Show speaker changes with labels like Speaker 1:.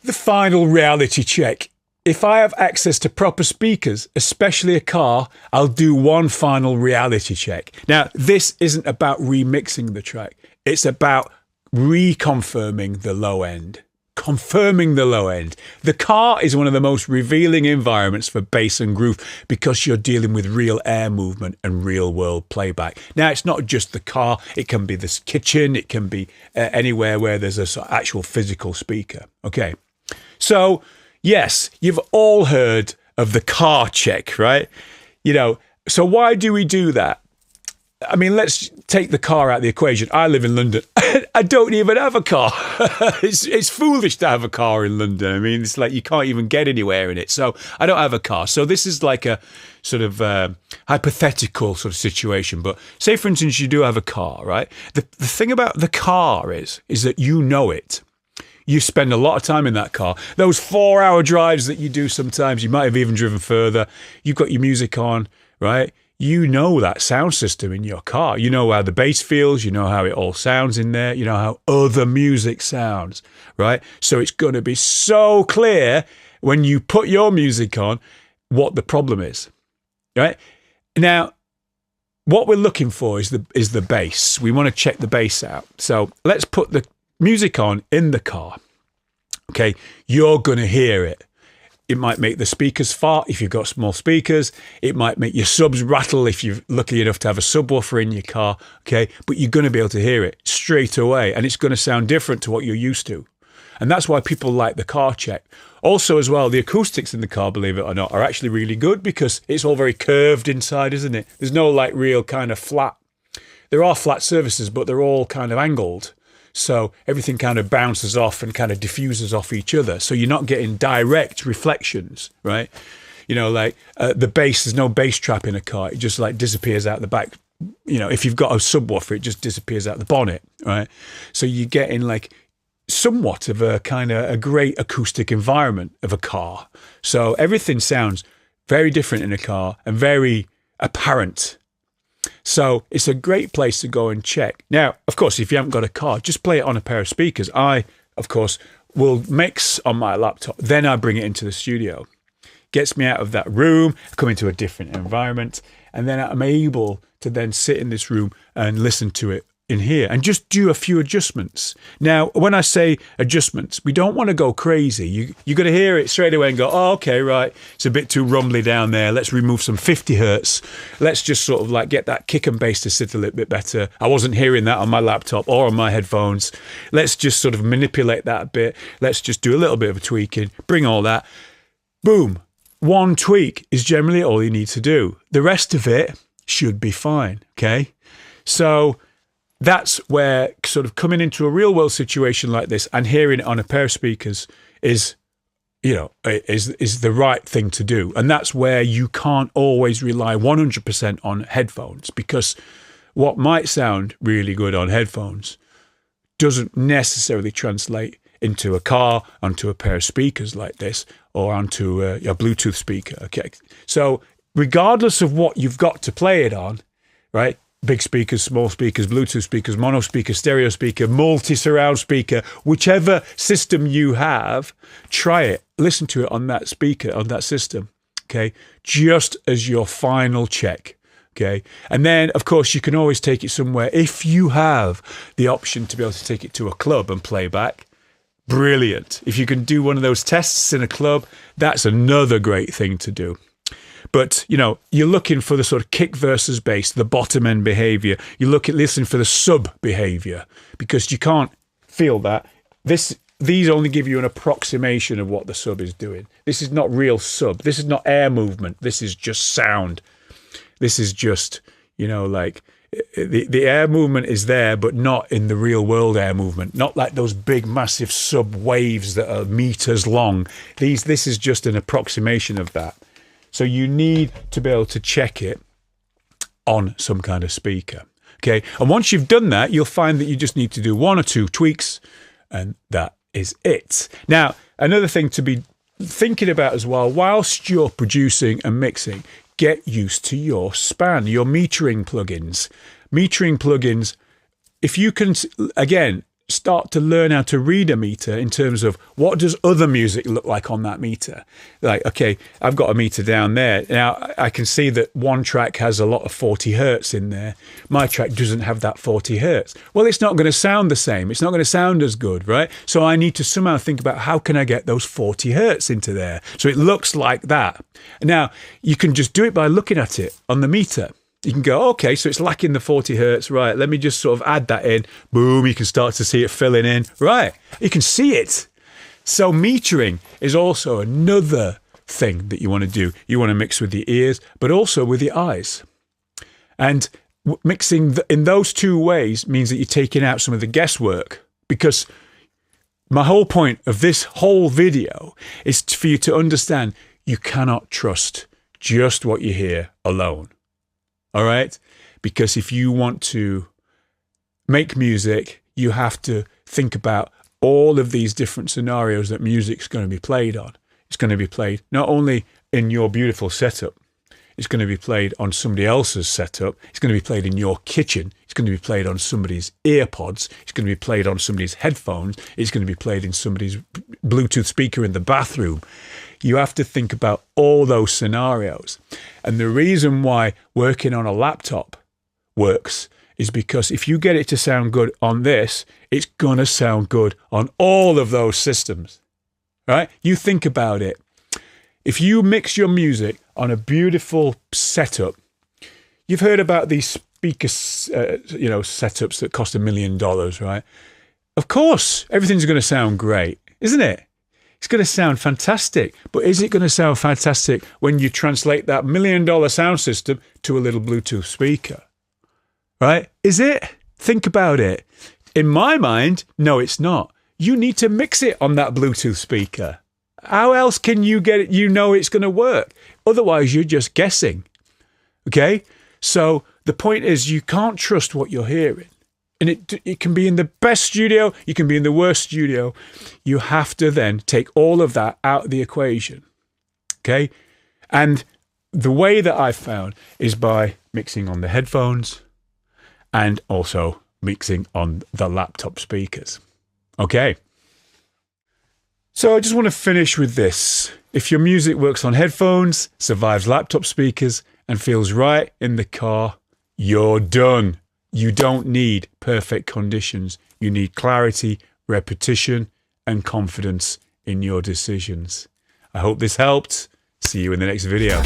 Speaker 1: The final reality check. If I have access to proper speakers, especially a car, I'll do one final reality check. Now, this isn't about remixing the track. It's about reconfirming the low end. Confirming the low end. The car is one of the most revealing environments for bass and groove because you're dealing with real air movement and real world playback. Now, it's not just the car. It can be this kitchen. It can be anywhere where there's an actual physical speaker. Okay. So, yes, you've all heard of the car check, right? You know, so why do we do that? I mean, let's take the car out of the equation. I live in London. I don't even have a car. It's foolish to have a car in London. I mean, it's like you can't even get anywhere in it. So I don't have a car. So this is like a sort of hypothetical sort of situation. But say, for instance, you do have a car, right? The thing about the car is that you know it. You spend a lot of time in that car. Those 4-hour drives that you do sometimes, you might have even driven further. You've got your music on, right? You know that sound system in your car. You know how the bass feels. You know how it all sounds in there. You know how other music sounds, right? So it's going to be so clear when you put your music on what the problem is, right? Now, what we're looking for is the bass. We want to check the bass out. So let's put the music on in the car. Okay, you're going to hear it. It might make the speakers fart if you've got small speakers. It might make your subs rattle if you're lucky enough to have a subwoofer in your car. Okay, but you're going to be able to hear it straight away, and it's going to sound different to what you're used to. And that's why people like the car check. Also, as well, the acoustics in the car, believe it or not, are actually really good because it's all very curved inside, isn't it? There's no like real kind of flat. There are flat surfaces, but they're all kind of angled. So everything kind of bounces off and kind of diffuses off each other. So you're not getting direct reflections, right? You know, like the bass, there's no bass trap in a car. It just like disappears out the back. You know, if you've got a subwoofer, it just disappears out the bonnet, right? So you're getting like somewhat of a kind of a great acoustic environment of a car. So everything sounds very different in a car and very apparent. So it's a great place to go and check. Now, of course, if you haven't got a car, just play it on a pair of speakers. I, of course, will mix on my laptop. Then I bring it into the studio. Gets me out of that room, come into a different environment, and then I'm able to then sit in this room and listen to it in here and just do a few adjustments. Now, when I say adjustments, we don't want to go crazy. You're going to hear it straight away and go, oh, okay, right, it's a bit too rumbly down there. Let's remove some 50 hertz. Let's just sort of like get that kick and bass to sit a little bit better. I wasn't hearing that on my laptop or on my headphones. Let's just sort of manipulate that a bit. Let's just do a little bit of a tweaking, bring all that. Boom. One tweak is generally all you need to do. The rest of it should be fine, okay? So that's where sort of coming into a real world situation like this and hearing it on a pair of speakers is, you know, is the right thing to do. And that's where you can't always rely 100% on headphones, because what might sound really good on headphones doesn't necessarily translate into a car, onto a pair of speakers like this, or onto a Bluetooth speaker. Okay. So regardless of what you've got to play it on, right? Big speakers, small speakers, Bluetooth speakers, mono speaker, stereo speaker, multi-surround speaker, whichever system you have, try it. Listen to it on that speaker, on that system, okay? Just as your final check, okay? And then, of course, you can always take it somewhere. If you have the option to be able to take it to a club and play back, brilliant. If you can do one of those tests in a club, that's another great thing to do. But, you know, you're looking for the sort of kick versus bass, the bottom end behavior. You listen for the sub behavior, because you can't feel that. These only give you an approximation of what the sub is doing. This is not real sub. This is not air movement. This is just sound. This is just, you know, like the air movement is there, but not in the real world air movement. Not like those big, massive sub waves that are meters long. This is just an approximation of that. So you need to be able to check it on some kind of speaker. Okay. And once you've done that, you'll find that you just need to do one or two tweaks, and that is it. Now, another thing to be thinking about as well, whilst you're producing and mixing, get used to your span, your metering plugins. Metering plugins, if you can, again, start to learn how to read a meter in terms of what does other music look like on that meter. Like, okay, I've got a meter down there. Now I can see that one track has a lot of 40 hertz in there. My track doesn't have that 40 hertz. Well, it's not going to sound the same. It's not going to sound as good, right? So I need to somehow think about how can I get those 40 hertz into there so it looks like that. Now, you can just do it by looking at it on the meter. You can go, okay, so it's lacking the 40 hertz. Right, let me just sort of add that in. Boom, you can start to see it filling in. Right, you can see it. So metering is also another thing that you want to do. You want to mix with the ears, but also with the eyes. And mixing in those two ways means that you're taking out some of the guesswork, because my whole point of this whole video is for you to understand you cannot trust just what you hear alone. All right? Because if you want to make music, you have to think about all of these different scenarios that music's going to be played on. It's going to be played not only in your beautiful setup, it's going to be played on somebody else's setup. It's going to be played in your kitchen. It's going to be played on somebody's earpods. It's going to be played on somebody's headphones. It's going to be played in somebody's Bluetooth speaker in the bathroom. You have to think about all those scenarios. And the reason why working on a laptop works is because if you get it to sound good on this, it's going to sound good on all of those systems, right? You think about it. If you mix your music on a beautiful setup, you've heard about these speaker, setups that cost $1 million, right? Of course, everything's going to sound great, isn't it? It's going to sound fantastic. But is it going to sound fantastic when you translate that $1 million sound system to a little Bluetooth speaker? Right? Is it? Think about it. In my mind, no, it's not. You need to mix it on that Bluetooth speaker. How else can you get it? You know it's going to work. Otherwise, you're just guessing. Okay? So the point is you can't trust what you're hearing. And it can be in the best studio, you can be in the worst studio. You have to then take all of that out of the equation. Okay? And the way that I've found is by mixing on the headphones and also mixing on the laptop speakers. Okay? So I just want to finish with this. If your music works on headphones, survives laptop speakers, and feels right in the car, you're done. You don't need perfect conditions. You need clarity, repetition, and confidence in your decisions. I hope this helped. See you in the next video.